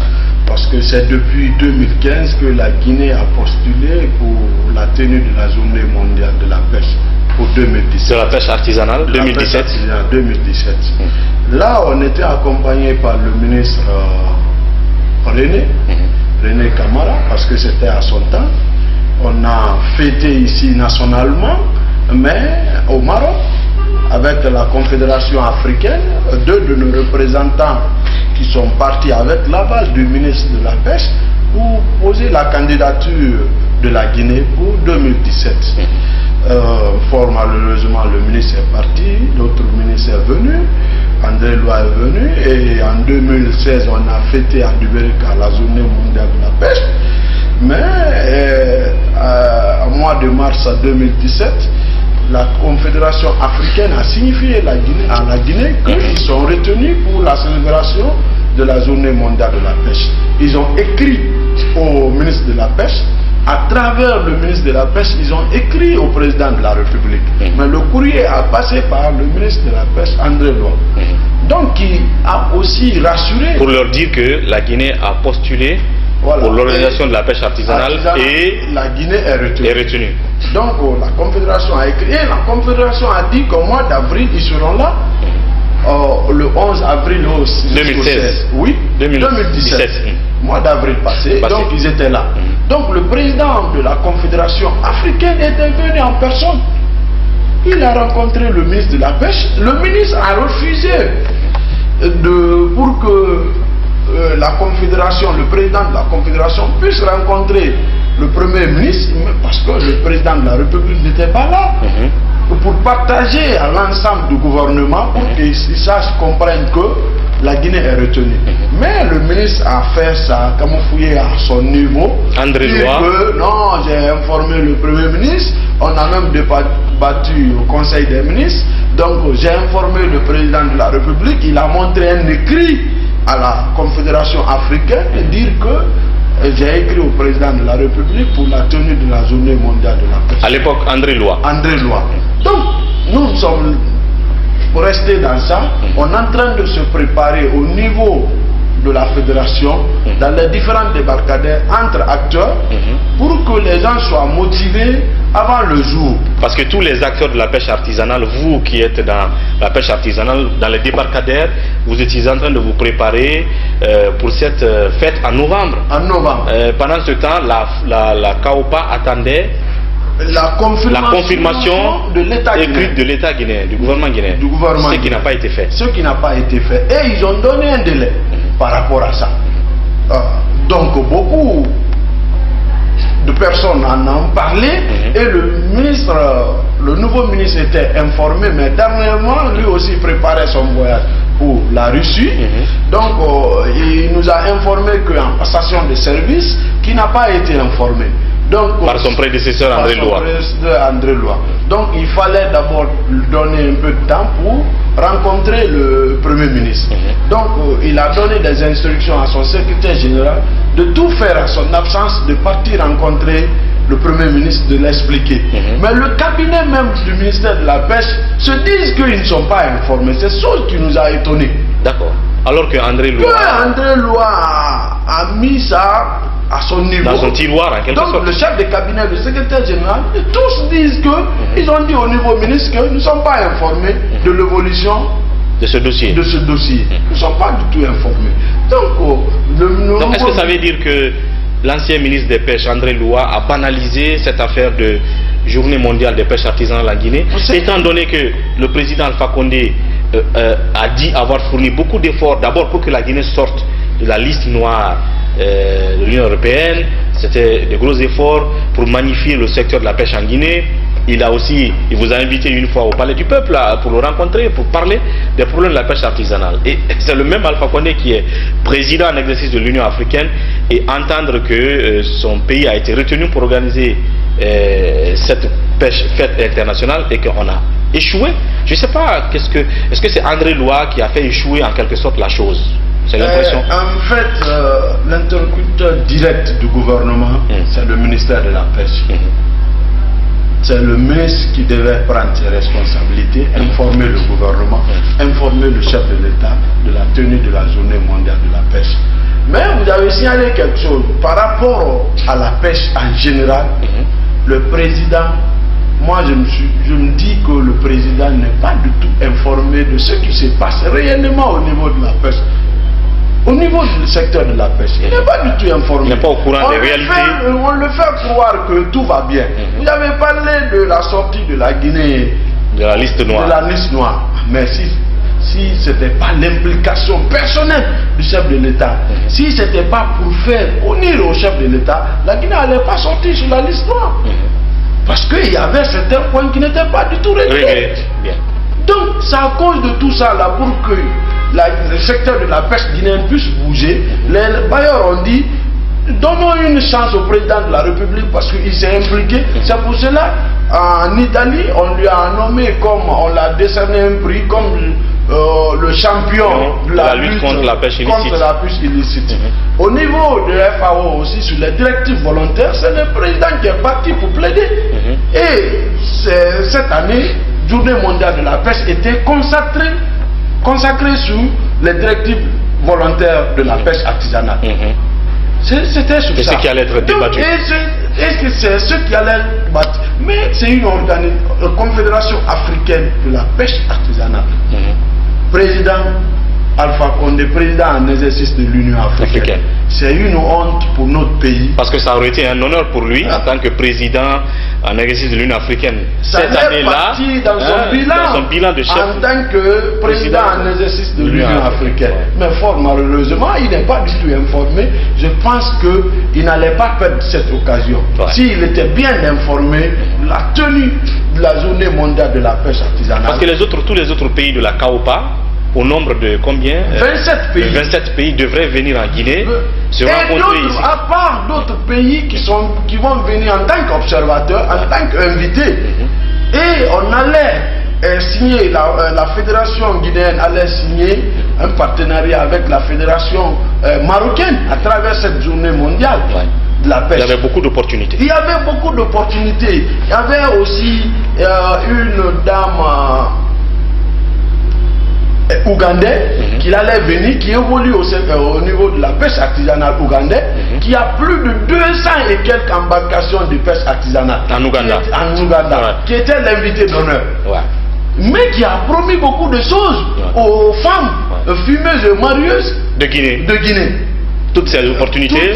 parce que c'est depuis 2015 que la Guinée a postulé pour la tenue de la journée mondiale de la pêche pour 2017. De la pêche artisanale 2017. 2017. Là, on était accompagné par le ministre René Camara, parce que c'était à son temps. on a fêté ici nationalement, mais au Maroc, avec la Confédération africaine, 2 de nos représentants qui sont partis avec l'aval du ministre de la Pêche pour poser la candidature de la Guinée pour 2017. Fort malheureusement, le ministre est parti, l'autre ministre est venu, André Loa est venu, et en 2016, on a fêté à Duberca la journée mondiale de la pêche. Mais au mois de mars 2017, la Confédération africaine a signifié à la Guinée qu'ils sont retenus pour la célébration de la journée mondiale de la pêche. Ils ont écrit au ministre de la Pêche. À travers le ministre de la Pêche, ils ont écrit au président de la République. Mais le courrier a passé par le ministre de la Pêche, André Loa. Donc, il a aussi rassuré. Pour leur dire que la Guinée a postulé pour l'organisation de la pêche artisanale et la Guinée est retenue. Donc, la Confédération a écrit. Et la Confédération a dit qu'au mois d'avril, ils seront là. Le 11 avril 2016. Oui, 2017. Mois d'avril passé, donc ils étaient là. Donc le président de la Confédération africaine était venu en personne. Il a rencontré le ministre de la Pêche. Le ministre a refusé pour que la Confédération, le président de la Confédération puisse rencontrer le Premier ministre, parce que le président de la République n'était pas là. Pour partager à l'ensemble du gouvernement, pour qu'ils sachent, comprennent que la Guinée est retenue. Mais le ministre a fait ça, camouflé à son niveau. André Loa. Non, j'ai informé le Premier ministre, on a même débattu au Conseil des ministres, donc j'ai informé le président de la République, il a montré un écrit à la Confédération africaine et dire que j'ai écrit au président de la République pour la tenue de la journée mondiale de la pêche. À l'époque, André Loa. André Loa. Donc, nous sommes restés dans ça. On est en train de se préparer au niveau de la fédération, dans les différents débarcadères entre acteurs, pour que les gens soient motivés avant le jour. Parce que tous les acteurs de la pêche artisanale, vous qui êtes dans la pêche artisanale, dans les débarcadères, vous étiez en train de vous préparer pour cette fête en novembre. En novembre. Pendant ce temps, la CAOPA attendait la confirmation de l'État écrite de l'État guinéen, du gouvernement guinéen. Ce qui n'a pas été fait. Ce qui n'a pas été fait. Et ils ont donné un délai par rapport à ça. Donc beaucoup de personnes en ont parlé et le nouveau ministre était informé, mais dernièrement lui aussi préparait son voyage pour la Russie. Donc il nous a informé qu'en passation de service, qui n'a pas été informé. Donc, par son prédécesseur André Loa. Donc il fallait d'abord lui donner un peu de temps pour rencontrer le Premier ministre. Donc il a donné des instructions à son secrétaire général de tout faire à son absence, de partir rencontrer le Premier ministre, de l'expliquer. Mais le cabinet même du ministère de la Pêche se disent qu'ils ne sont pas informés. C'est ce qui nous a étonnés. D'accord. Alors que André Loa a mis ça à son niveau. Dans son tiroir, en quelque sorte. Donc le chef de cabinet, le secrétaire général, tous disent que ils ont dit au niveau ministre que nous ne sommes pas informés de l'évolution de ce dossier. Nous ne sommes pas du tout informés. Donc, est-ce que ça veut dire que l'ancien ministre des Pêches, André Loa, a banalisé cette affaire de journée mondiale des pêches artisanales en Guinée, étant donné que le président Alpha Condé a dit avoir fourni beaucoup d'efforts, d'abord pour que la Guinée sorte de la liste noire de l'Union européenne. C'était de gros efforts pour magnifier le secteur de la pêche en Guinée. Il vous a invité une fois au Palais du Peuple pour le rencontrer, pour parler des problèmes de la pêche artisanale. Et c'est le même Alpha Condé qui est président en exercice de l'Union africaine, et entendre que son pays a été retenu pour organiser cette fête internationale et qu'on a échoué. Je ne sais pas, est-ce que c'est André Loa qui a fait échouer en quelque sorte la chose? C'est l'impression. En fait, l'interlocuteur direct du gouvernement, c'est le ministère de la Pêche. C'est le ministre qui devait prendre ses responsabilités, informer le gouvernement, informer le chef de l'État de la tenue de la journée mondiale de la pêche. Mais vous avez signalé quelque chose par rapport à la pêche en général. Le président, moi je me dis que le président n'est pas du tout informé de ce qui se passe réellement au niveau de la pêche. Au niveau du secteur de la pêche, il n'est pas du tout informé. Il n'est pas au courant des réalités. On le fait croire que tout va bien. Vous avez parlé de la sortie de la Guinée, de la liste noire. De la liste noire. Mais si ce n'était pas l'implication personnelle du chef de l'État, si ce n'était pas pour faire honneur au chef de l'État, la Guinée n'allait pas sortir sur la liste noire. Parce qu'il y avait certains points qui n'étaient pas du tout réglés. Donc, c'est à cause de tout ça là pour que le secteur de la pêche guinéenne puisse bouger. Les bailleurs ont dit, donnons une chance au président de la République parce qu'il s'est impliqué. C'est pour cela, en Italie, on lui a nommé comme, on l'a décerné un prix comme le champion de la lutte contre la pêche illicite. Au niveau de FAO aussi, sur les directives volontaires, c'est le président qui est parti pour plaider. Et cette année, Journée mondiale de la pêche était consacrée sur les directives volontaires de la pêche artisanale. C'était sur ça. C'est ce qui allait être débattu. Et c'est ce qui allait être débattu. Mais c'est une confédération africaine de la pêche artisanale. Président Alpha Condé, président en exercice de l'Union africaine. C'est une honte pour notre pays. Parce que ça aurait été un honneur pour lui en tant que président en exercice de l'Union africaine. Cette année-là, dans son bilan de chef, en tant que président en exercice de l'Union africaine. Mais fort malheureusement, il n'est pas du tout informé. Je pense qu'il n'allait pas perdre cette occasion. S'il était bien informé, la tenue de la journée mondiale de la pêche artisanale. Parce que tous les autres pays de la CAOPA, au nombre de combien? 27 pays. 27 pays devraient venir en Guinée se rencontrer ici. À part d'autres pays qui vont venir en tant qu'observateurs, en tant qu'invités. Et on allait signer, la fédération guinéenne allait signer un partenariat avec la fédération marocaine à travers cette journée mondiale de la pêche. Il y avait beaucoup d'opportunités. Il y avait beaucoup d'opportunités. Il y avait aussi une dame ougandais qui allait venir, qui évolue au niveau de la pêche artisanale ougandais, qui a plus de 200 et quelques embarcations de pêche artisanale en Ouganda, qui était l'invité d'honneur, mais qui a promis beaucoup de choses aux femmes fumeuses et marieuses de Guinée. Toutes ces opportunités,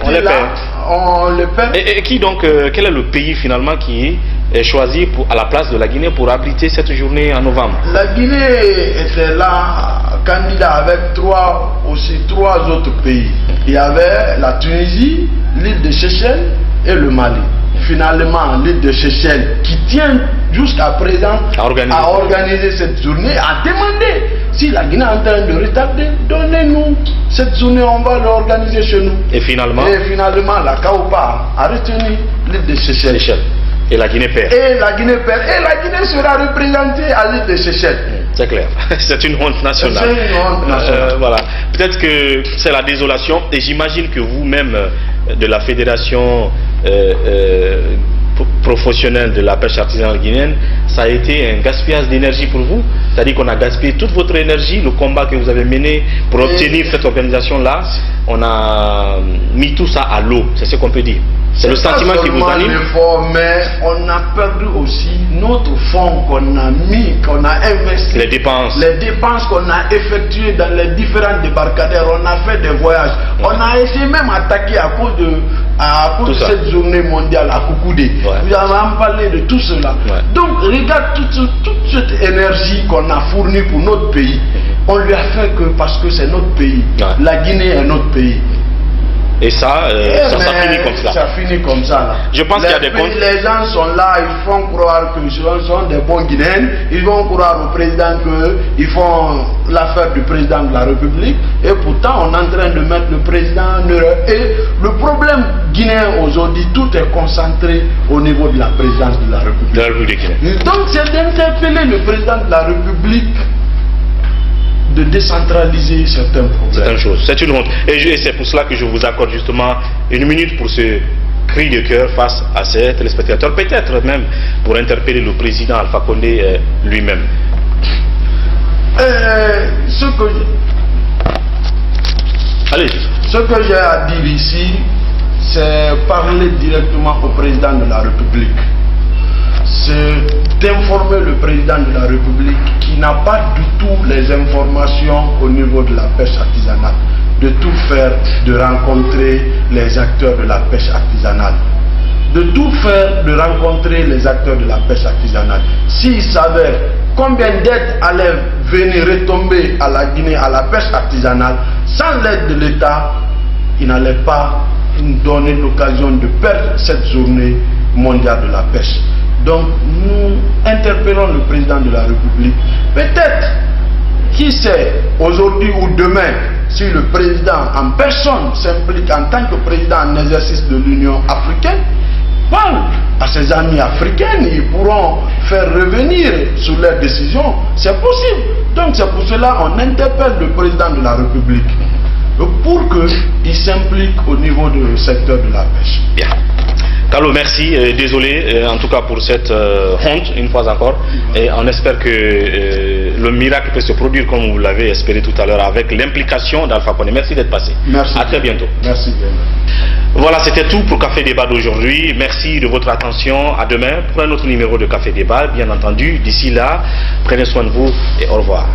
on les perd. Et qui donc, quel est le pays finalement qui est choisi à la place de la Guinée pour abriter cette journée en novembre? La Guinée était là, candidat avec trois autres pays. Il y avait la Tunisie, l'île de Seychelles et le Mali. Finalement, l'île de Seychelles, qui tient jusqu'à présent à organiser cette journée, a demandé si la Guinée est en train de retarder, donnez-nous cette journée, on va l'organiser chez nous. Et finalement, la CAOPA a retenu l'île de Seychelles. Et la Guinée perd. Et la Guinée perd. Et la Guinée sera représentée à l'île de Seychelles. C'est clair. C'est une honte nationale. C'est une honte nationale. Voilà. Peut-être que c'est la désolation. Et j'imagine que vous-même, de la fédération professionnelle de la pêche artisanale guinéenne, ça a été un gaspillage d'énergie pour vous. C'est-à-dire qu'on a gaspillé toute votre énergie, le combat que vous avez mené pour obtenir cette organisation-là. On a mis tout ça à l'eau. C'est ce qu'on peut dire. C'est le sentiment qui vous anime. Mais on a perdu aussi notre fonds qu'on a mis, qu'on a investi. Les dépenses. Les dépenses qu'on a effectuées dans les différents débarcadères. On a fait des voyages. On a été même attaqué à cause de cette journée mondiale à Koukoudé. Vous avez parlé de tout cela. Donc regarde toute cette énergie qu'on a fournie pour notre pays. On lui a fait que parce que c'est notre pays. La Guinée est notre pays. Et ça finit comme ça. Ça finit comme ça. Là. Je pense qu'il y a des comptes. Les gens sont là, ils font croire que ce sont des bons Guinéens. Ils vont croire au président qu'ils font l'affaire du président de la République. Et pourtant, on est en train de mettre le président en erreur. Et le problème guinéen aujourd'hui, tout est concentré au niveau de la présidence de la République. Donc, c'est d'interpeller le président de la République de décentraliser certains problèmes. C'est une honte. Et c'est pour cela que je vous accorde justement une minute pour ce cri de cœur face à ces téléspectateurs, peut-être même pour interpeller le président Alpha Condé lui-même. Ce que j'ai à dire ici, c'est parler directement au président de la République. C'est d'informer le président de la République qui n'a pas du tout toutes les informations au niveau de la pêche artisanale, de tout faire, de rencontrer les acteurs de la pêche artisanale. De tout faire, de rencontrer les acteurs de la pêche artisanale. S'il s'avère combien d'aides allaient venir retomber à la Guinée à la pêche artisanale, sans l'aide de l'État, il n'allait pas nous donner l'occasion de perdre cette journée mondiale de la pêche. Donc nous interpellons le président de la République. Peut-être, qui sait, aujourd'hui ou demain, si le président en personne s'implique en tant que président en exercice de l'Union africaine, parle à ses amis africains, ils pourront faire revenir sur leurs décisions. C'est possible. Donc c'est pour cela qu'on interpelle le président de la République pour qu'il s'implique au niveau du secteur de la pêche. Bien. Carlo, merci. Désolé en tout cas pour cette honte, une fois encore. Et on espère que le miracle peut se produire comme vous l'avez espéré tout à l'heure avec l'implication d'Alpha Condé. Merci d'être passé. Merci. À très bientôt. Merci bien. Voilà, c'était tout pour Café Débat d'aujourd'hui. Merci de votre attention. À demain pour un autre numéro de Café Débat. Bien entendu, d'ici là, prenez soin de vous et au revoir.